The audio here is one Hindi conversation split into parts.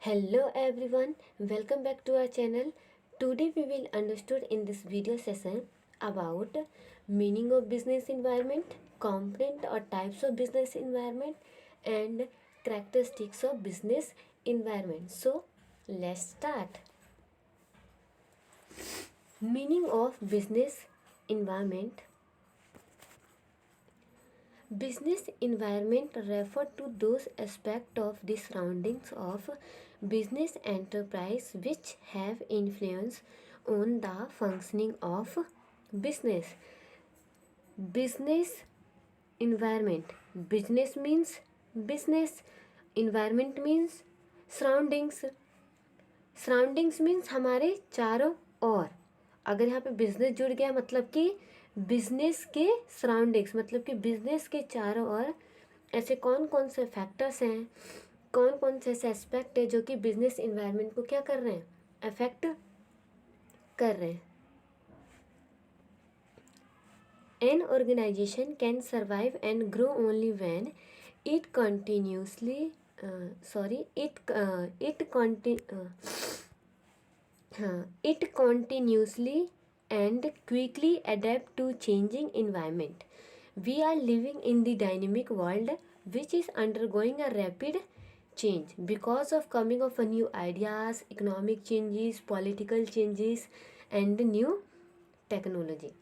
Hello everyone, welcome back to our channel. Today we will understand in this video session about meaning of business environment, component or types of business environment and characteristics of business environment. So let's start. Meaning of business environment. Business environment refer to those aspects of the surroundings of business enterprise which have influence on the functioning of business. Business environment. Business means business. Environment means surroundings. Surroundings means हमारे चारों ओर. अगर यहाँ पे बिजनेस जुड़ गया मतलब कि बिजनेस के सराउंडिंग्स, मतलब कि बिजनेस के चारों ओर ऐसे कौन कौन से फैक्टर्स हैं, कौन कौन से ऐसे एस्पेक्ट है जो कि बिजनेस इन्वायरमेंट को क्या कर रहे हैं, अफेक्ट कर रहे हैं. An organization can survive and grow only when it continuously it continuously and quickly adapt to changing environment. We are living in the dynamic world which is undergoing a rapid change because of coming of a new ideas, economic changes, political changes and new technology.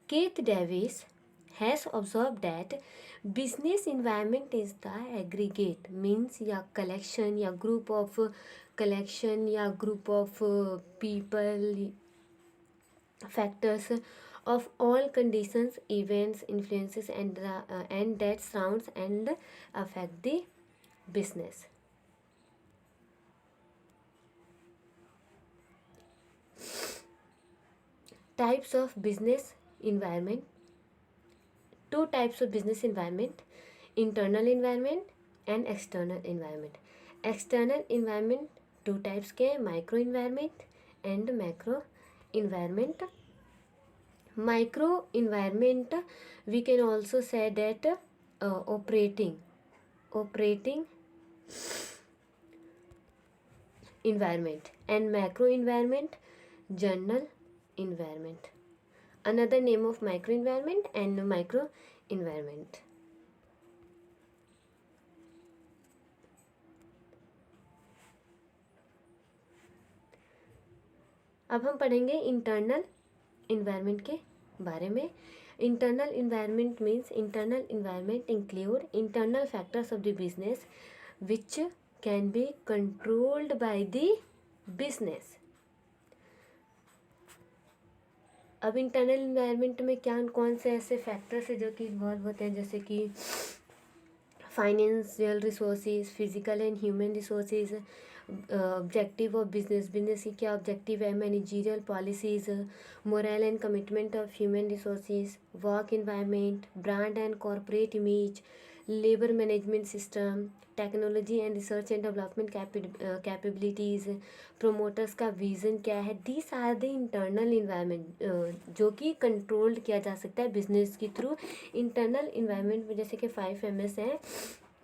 Keith Davis has observed that business environment is the aggregate means या collection या group of collection या group of people factors of all conditions, events, influences and that surrounds and affect the business. Types of business environment. Two types of business environment: internal environment and external environment. External environment two types के, micro environment and macro environment. Micro environment we can also say that operating environment, and macro environment general environment. Another name of micro environment and micro environment. अब हम पढ़ेंगे इंटरनल इन्वायरमेंट के बारे में. Internal environment means internal environment include internal factors of the business which can be controlled by the business. अब इंटरनल इन्वायरमेंट में क्या कौन से ऐसे फैक्टर्स है जो कि इन्वॉल्व होते हैं, जैसे कि financial resources, physical and human resources, objective of business की क्या ऑब्जेक्टिव है, managerial policies, moral and commitment of human resources, work environment, brand and corporate image, labour management system, technology and research and development capabilities, promoters का विज़न क्या है. These are the internal environment जो कि कंट्रोल्ड किया जा सकता है बिजनेस के थ्रू. इंटरनल इन्वायरमेंट में जैसे कि 5 MS हैं: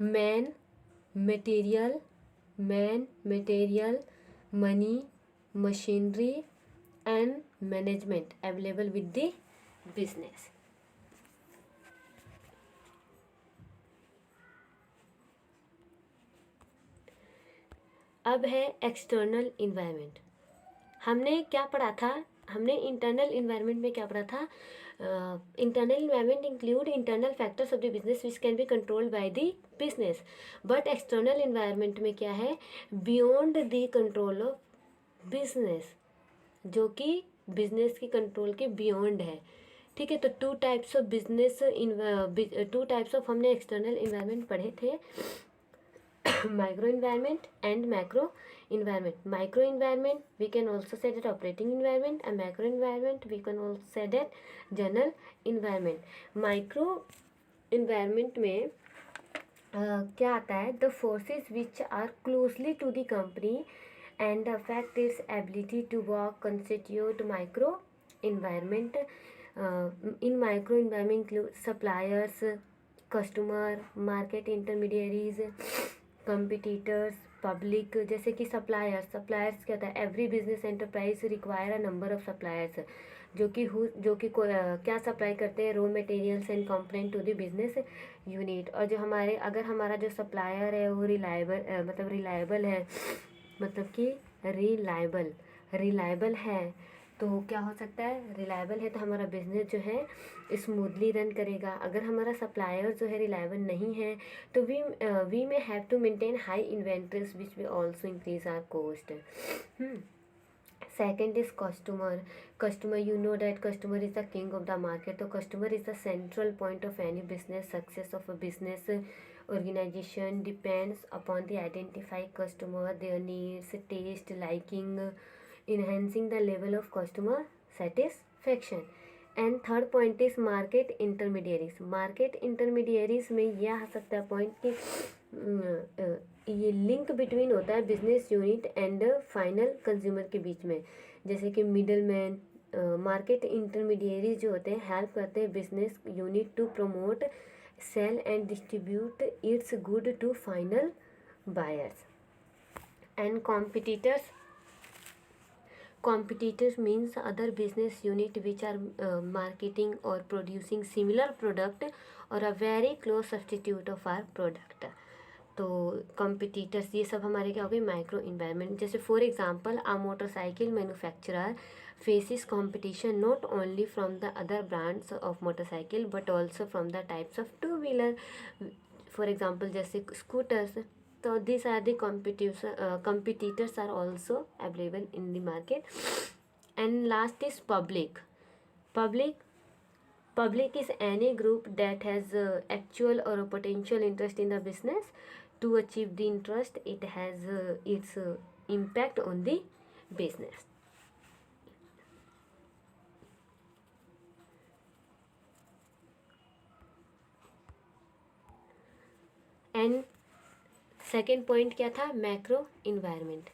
man material, money, machinery and management available with the business. अब है एक्सटर्नल इन्वायरमेंट. हमने क्या पढ़ा था, हमने इंटरनल इन्वायरमेंट में क्या पढ़ा था. Internal environment include internal factors of the business which can be controlled by the business. But external environment में क्या है, beyond the control of business, जो कि बिजनेस की कंट्रोल के बियॉन्ड है. ठीक है, तो टू टाइप्स ऑफ हमने एक्सटर्नल इन्वायरमेंट पढ़े थे, micro environment and macro environment. Micro environment we can also say that operating environment, and macro environment we can also say that general environment. Micro environment में क्या आता है, the forces which are closely to the company and affect its ability to work constitute micro environment. In micro environment include suppliers, customer, market intermediaries, competitors, public, जैसे कि सप्लायर्स। सप्लायर्स क्या होता है, every business enterprise require a number of suppliers, जो कि क्या सप्लाई करते हैं, raw materials and component to the business unit. और जो हमारे, अगर हमारा जो सप्लायर है वो रिलायबल है, मतलब कि रिलायबल रिलायबल है, तो क्या हो सकता है, रिलायबल है तो हमारा बिजनेस जो है स्मूथली रन करेगा। अगर हमारा सप्लायर जो है रिलायबल नहीं है तो we may have to maintain high inventories which will also increase our cost. Second is customer. Customer, you know that customer is the king of the market. So customer is the central point of any business. Success of a business organization depends upon the identify customer, their needs, taste, liking, enhancing the level of customer satisfaction. And third point is market intermediaries. Market intermediaries में यह आ सकता है पॉइंट कि ये लिंक बिटवीन होता है business unit and final consumer के बीच में, जैसे कि मिडल मैन। मार्केट इंटरमीडियरीज जो होते हैं हेल्प करते हैं business unit to promote, sell and distribute its good to final buyers. And competitors means other business unit which are marketing or producing similar product or a very close substitute of our product। तो competitors ये सब हमारे क्या हो गए, माइक्रो इन्वायरमेंट। जैसे for example a motorcycle manufacturer faces competition not only from the other brands of motorcycle but also from the types of two wheeler, for example जैसे scooters। so these are the competitors are also available in the market। and last is public is any group that has actual or a potential interest in the business to achieve the interest it has its impact on the business। And second point क्या था, मैक्रो इन्वायरमेंट।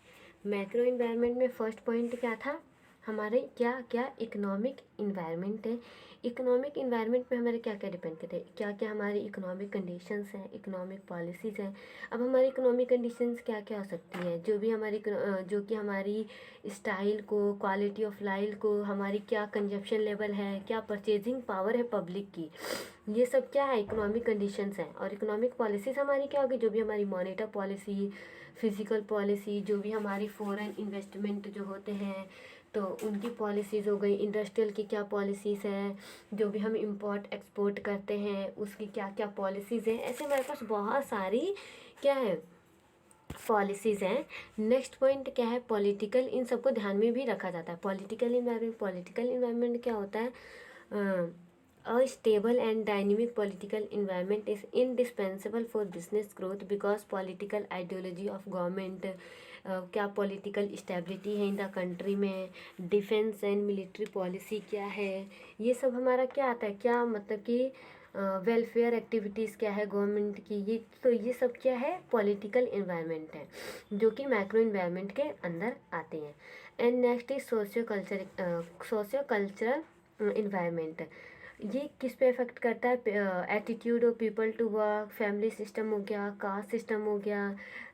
मैक्रो इन्वायरमेंट में फर्स्ट पॉइंट क्या था, हमारे क्या क्या इकोनॉमिक इन्वायरमेंट है। इकोनॉमिक इन्वायरमेंट पे हमारे क्या क्या डिपेंड करते हैं, क्या क्या हमारी इकोनॉमिक कंडीशंस हैं, इकोनॉमिक पॉलिसीज़ हैं। अब हमारी इकोनॉमिक कंडीशंस क्या क्या हो सकती हैं, जो कि हमारी स्टाइल को, क्वालिटी ऑफ लाइफ को, हमारी क्या कंजप्शन लेवल है, क्या परचेजिंग पावर है पब्लिक की, ये सब क्या है, इकोनॉमिक कंडीशंस हैं। और इकोनॉमिक पॉलिसीज़ हमारी क्या होगी, जो भी हमारी मॉनेटरी पॉलिसी, फिजिकल पॉलिसी, जो भी हमारी फॉरेन इन्वेस्टमेंट जो होते हैं तो उनकी पॉलिसीज़ हो गई। इंडस्ट्रियल की क्या पॉलिसीज़ हैं, जो भी हम इंपोर्ट एक्सपोर्ट करते हैं उसकी क्या क्या पॉलिसीज़ हैं। ऐसे हमारे पास बहुत सारी क्या है, पॉलिसीज़ हैं। नेक्स्ट पॉइंट क्या है, पॉलिटिकल। इन सबको ध्यान में भी रखा जाता है। पॉलिटिकल इन्वायरमेंट क्या होता है, a stable and dynamic political environment is indispensable for business growth because political ideology of government, क्या पॉलिटिकल स्टेबिलिटी है इन द कंट्री में, डिफेंस एंड मिलिट्री पॉलिसी क्या है, ये सब हमारा क्या आता है, क्या मतलब कि वेलफेयर एक्टिविटीज़ क्या है गवर्नमेंट की, ये सब क्या है, पॉलिटिकल इन्वायरमेंट है जो कि मैक्रो इन्वायरमेंट के अंदर आते हैं। And next is socio cultural environment. ये किस पे इफेक्ट करता है, attitude of people to work, family system हो गया, कास्ट सिस्टम हो गया,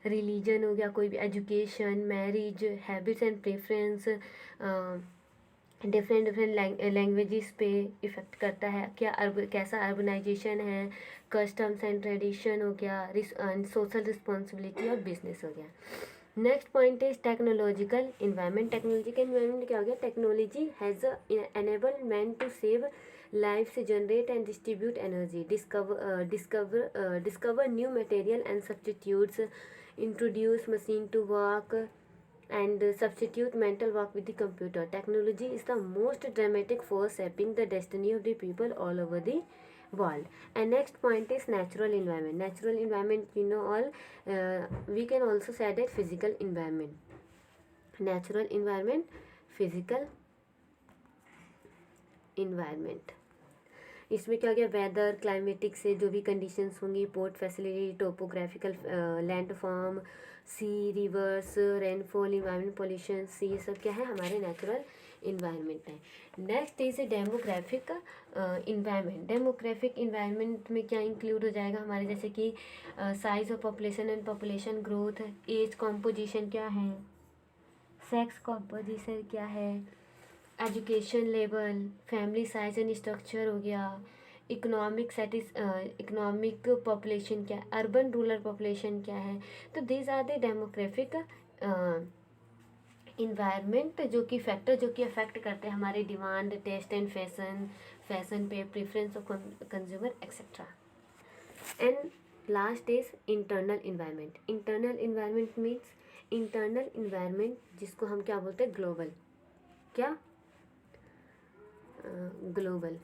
रिलीजन हो गया, कोई भी education, marriage, habits and preference, different languages पे इफ़ेक्ट करता है। कैसा अर्बनाइजेशन है, कस्टम्स एंड ट्रेडिशन हो गया, सोशल रिस्पॉन्सिबिलिटी और बिजनेस हो गया। Next point is technological environment. Technological environment क्या हो गया, technology has enable man to save lives, generate and distribute energy, discover new material and substitutes, introduce machine to work and substitute mental work with the computer। Technology is the most dramatic force shaping the destiny of the people all over the world। And next point is natural environment। Natural environment, you know all, we can also say that physical environment। Natural environment, physical environment, इसमें क्या हो गया, वेदर, क्लाइमेटिक से जो भी कंडीशंस होंगी, port facility, topographical landform, sea, rivers, rainfall, environment, pollution, ये सब क्या है हमारे नेचुरल इन्वायरमेंट है। Next is demographic environment. Demographic environment में क्या इंक्लूड हो जाएगा हमारे, जैसे कि size of population and population growth, age composition क्या है, सेक्स कॉम्पोजिशन क्या है, education level, family size and structure हो गया, इकोनॉमिक पॉपुलेशन क्या है, अर्बन रूरल पॉपुलेशन क्या है। तो these are the demographic environment जो कि फैक्टर जो कि अफेक्ट करते हैं हमारे डिमांड, टेस्ट एंड फैशन पे preference of consumer etcetera. And last is internal environment. Internal environment means internal environment जिसको हम क्या बोलते हैं, ग्लोबल। क्या ग्लोबल,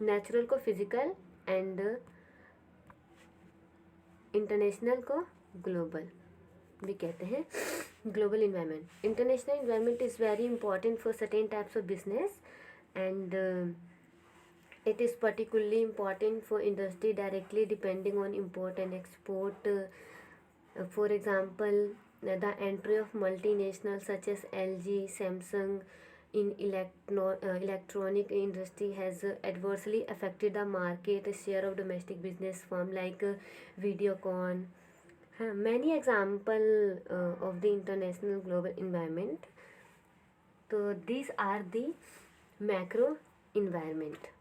नेचुरल को फिजिकल एंड इंटरनेशनल को ग्लोबल भी कहते हैं। Global environment, international environment is very important for certain types of business and it is particularly important for industry directly depending on import and export. For example, the entry of multinationals such as LG, Samsung in electronic industry has adversely affected the market share of domestic business firm like Videocon. Many example of the international global environment. So these are the macro environment.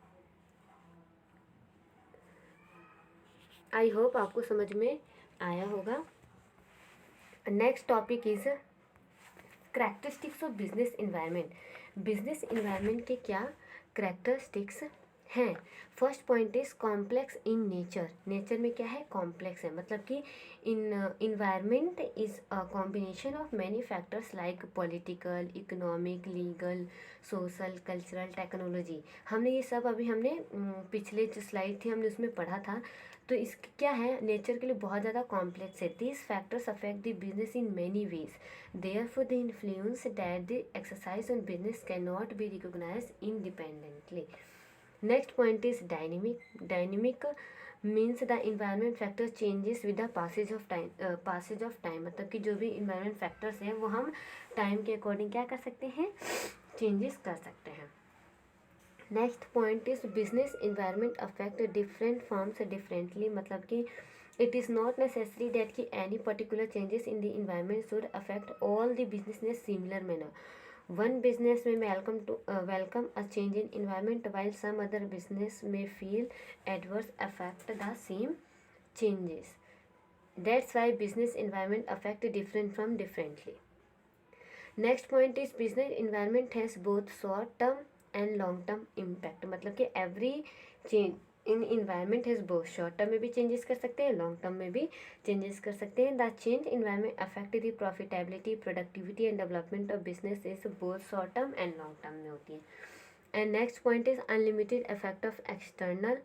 I hope आपको समझ में आया होगा। Next topic is characteristics of business environment. Business environment के क्या करैक्टरिस्टिक्स हैं। First point is complex in nature. Nature में क्या है, कॉम्प्लेक्स है, मतलब कि environment is a combination of many factors like political, economic, legal, social, cultural, technology. हमने ये सब अभी हमने पिछले जो स्लाइड थी हमने उसमें पढ़ा था। तो इसके क्या है, नेचर के लिए बहुत ज़्यादा कॉम्प्लेक्स है। These factors affect the business in many ways, therefore the influence that the exercise on business can not be recognised independently. Next point is dynamic. Dynamic means the environment factor changes with the passage of time. मतलब कि जो भी इन्वायरमेंट फैक्टर्स हैं वो हम टाइम के अकॉर्डिंग क्या कर सकते हैं, चेंजेस कर सकते हैं। Next point is business environment affect different firms differently. मतलब कि it is not necessary that कि any particular changes in the environment should affect all the business in similar manner. One business में welcome a change in environment while some other business may feel adverse affect the same changes. That's why business environment affect different from differently. Next point is business environment has both short term and long term impact. मतलब कि every change in environment has both, short term में भी चेंजेस कर सकते हैं, लॉन्ग टर्म में भी चेंजेस कर सकते हैं। The change environment affect the profitability, productivity and development of business is both short term and long term में होती है। And next point is unlimited effect of external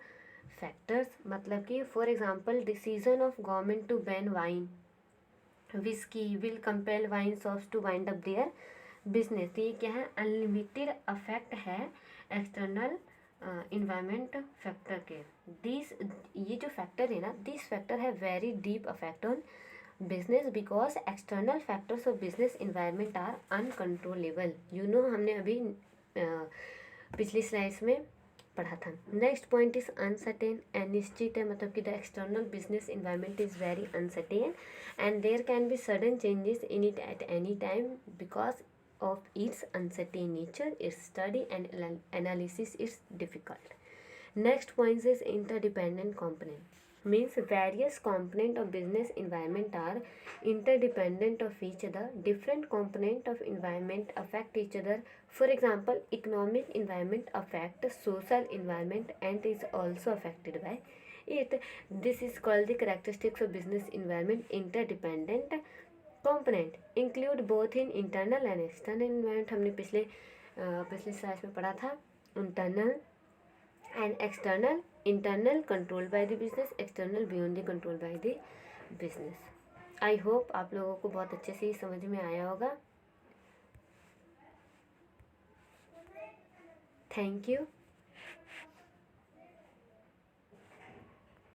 factors. मतलब कि for example decision of government to ban wine, whisky will compel wine shops to wind up their business. तो ये क्या है, अनलिमिटेड अफेक्ट है एक्सटर्नल इन्वायरमेंट फैक्टर के। दिस ये जो फैक्टर है ना, दिस फैक्टर है very deep affect on business because external factors of business environment are uncontrollable. You know हमने अभी पिछली स्लाइड्स में पढ़ा था। नेक्स्ट पॉइंट इज अनसर्टेन, अनिश्चित है, मतलब कि the external business environment is very uncertain and there can be sudden changes in it at any time because of its uncertain nature, its study and analysis is difficult. Next point is interdependent component. Means various component of business environment are interdependent of each other. Different component of environment affect each other. For example, economic environment affect social environment and is also affected by it. This is called the characteristics of business environment. Interdependent component include both in internal and external environment. हमने पिछले स्लाइड में पढ़ा था internal and external. Internal control by the business, external beyond the control by the business. I hope आप लोगों को बहुत अच्छे से समझ में आया होगा। Thank you.